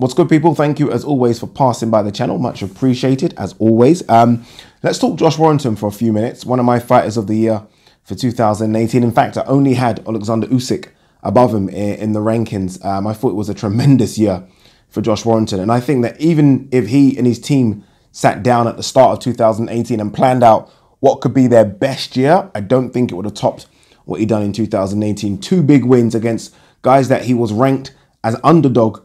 What's good, people? Thank you as always for passing by the channel. Much appreciated as always. Let's talk Josh Warrington for a few minutes. One of my fighters of the year for 2018. In fact, I only had Alexander Usyk above him in the rankings. I thought it was a tremendous year for Josh Warrington. And I think that even if he and his team sat down at the start of 2018 and planned out what could be their best year, I don't think it would have topped what he done in 2018. Two big wins against guys that he was ranked as underdog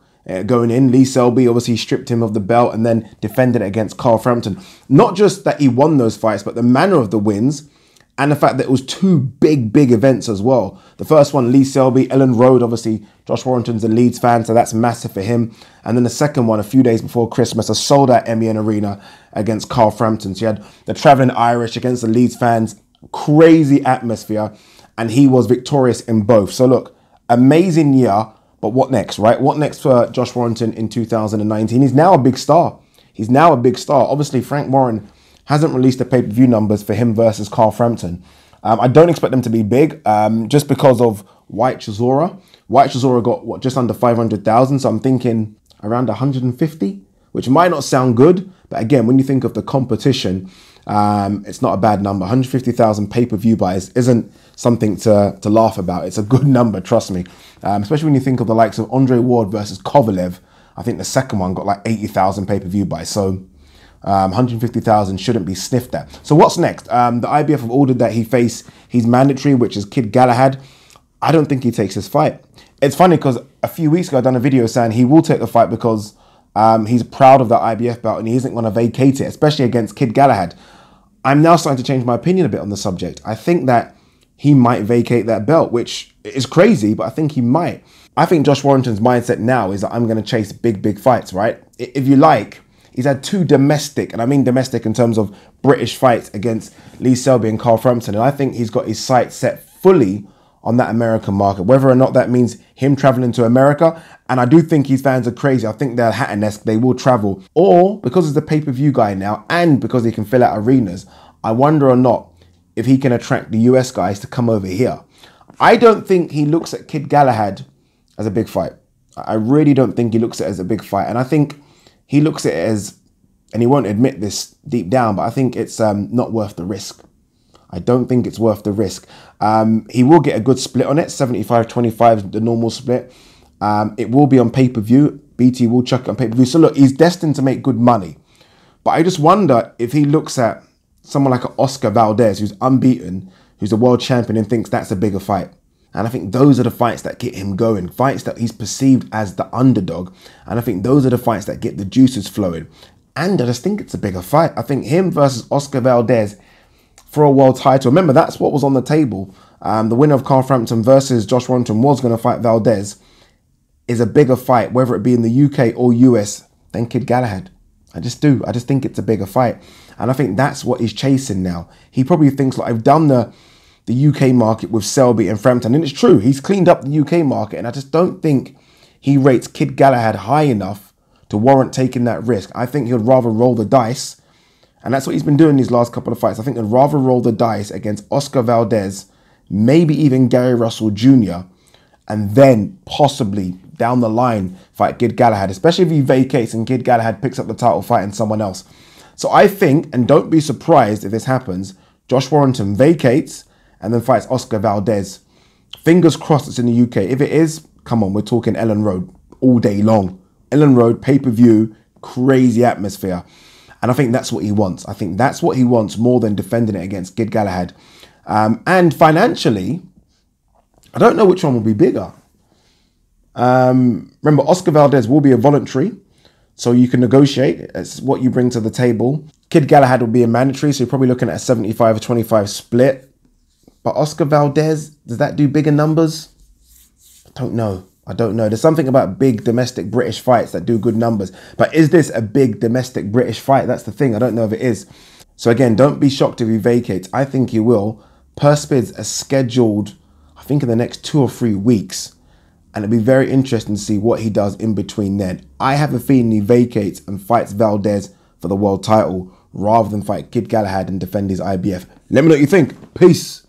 going in. Lee Selby obviously stripped him of the belt and then defended it against Carl Frampton. Not just that he won those fights, but the manner of the wins and the fact that it was two big events as well. The first one, Lee Selby, Ellen Road, obviously Josh Warrington's a Leeds fan, so that's massive for him. And then the second one, a few days before Christmas, a sold-out MEN Arena against Carl Frampton. So you had the Travelling Irish against the Leeds fans, crazy atmosphere, and he was victorious in both. So look, amazing year. But what next, right? What next for Josh Warrington in 2019? He's now a big star. He's now a big star. Obviously, Frank Warren hasn't released the pay-per-view numbers for him versus Carl Frampton. I don't expect them to be big just because of White Chisora. White Chisora got, what, just under 500,000. So I'm thinking around 150, which might not sound good. But again, when you think of the competition, it's not a bad number. 150,000 pay-per-view buys isn't something to laugh about. It's a good number, trust me. Especially when you think of the likes of Andre Ward versus Kovalev. I think the second one got like 80,000 pay-per-view buys. So 150,000 shouldn't be sniffed at. So what's next? The IBF have ordered that he face his mandatory, which is Kid Galahad. I don't think he takes this fight. It's funny because a few weeks ago I done a video saying he will take the fight because he's proud of the IBF belt and he isn't going to vacate it, especially against Kid Galahad. I'm now starting to change my opinion a bit on the subject. I think that he might vacate that belt, which is crazy, but I think he might. I think Josh Warrington's mindset now is that I'm going to chase big fights, right? If you like, he's had two domestic, and I mean domestic in terms of British fights against Lee Selby and Carl Frampton. And I think he's got his sights set fully on that American market, whether or not that means him traveling to America. And I do think his fans are crazy. I think they're Hatton-esque. They will travel. Or because he's the pay-per-view guy now and because he can fill out arenas, I wonder or not if he can attract the US guys to come over here. I don't think he looks at Kid Galahad as a big fight. I really don't think he looks at it as a big fight. And I think he looks at it as, and he won't admit this deep down, but I think it's not worth the risk. I don't think it's worth the risk. He will get a good split on it. 75-25, the normal split. It will be on pay-per-view. BT will chuck it on pay-per-view. So look, he's destined to make good money. But I just wonder if he looks at someone like an Oscar Valdez, who's unbeaten, who's a world champion, and thinks that's a bigger fight. And I think those are the fights that get him going. Fights that he's perceived as the underdog. And I think those are the fights that get the juices flowing. And I just think it's a bigger fight. I think him versus Oscar Valdez for a world title. Remember, that's what was on the table. The winner of Carl Frampton versus Josh Warrington was going to fight Valdez. Is a bigger fight, whether it be in the UK or US, than Kid Galahad. I just do. I just think it's a bigger fight. And I think that's what he's chasing now. He probably thinks, like, I've done the UK market with Selby and Frampton. And it's true. He's cleaned up the UK market. And I just don't think he rates Kid Galahad high enough to warrant taking that risk. I think he'd rather roll the dice. And that's what he's been doing these last couple of fights. I think he'd rather roll the dice against Oscar Valdez, maybe even Gary Russell Jr., and then possibly down the line fight Kid Galahad, especially if he vacates and Kid Galahad picks up the title fighting someone else. So I think, and don't be surprised if this happens, Josh Warrington vacates and then fights Oscar Valdez. Fingers crossed it's in the UK. If it is, come on, we're talking Ellen Road all day long. Ellen Road, pay-per-view, crazy atmosphere. And I think that's what he wants. I think that's what he wants more than defending it against Kid Galahad. And financially, I don't know which one will be bigger. Remember, Oscar Valdez will be a voluntary, so you can negotiate. It's what you bring to the table. Kid Galahad will be a mandatory, so you're probably looking at a 75-25 split. But Oscar Valdez, does that do bigger numbers? I don't know. I don't know. There's something about big domestic British fights that do good numbers. But is this a big domestic British fight? That's the thing. I don't know if it is. So again, don't be shocked if he vacates. I think he will. Purse bids are scheduled, I think, in the next 2 or 3 weeks. And it'll be very interesting to see what he does in between then. I have a feeling he vacates and fights Valdez for the world title rather than fight Kid Galahad and defend his IBF. Let me know what you think. Peace.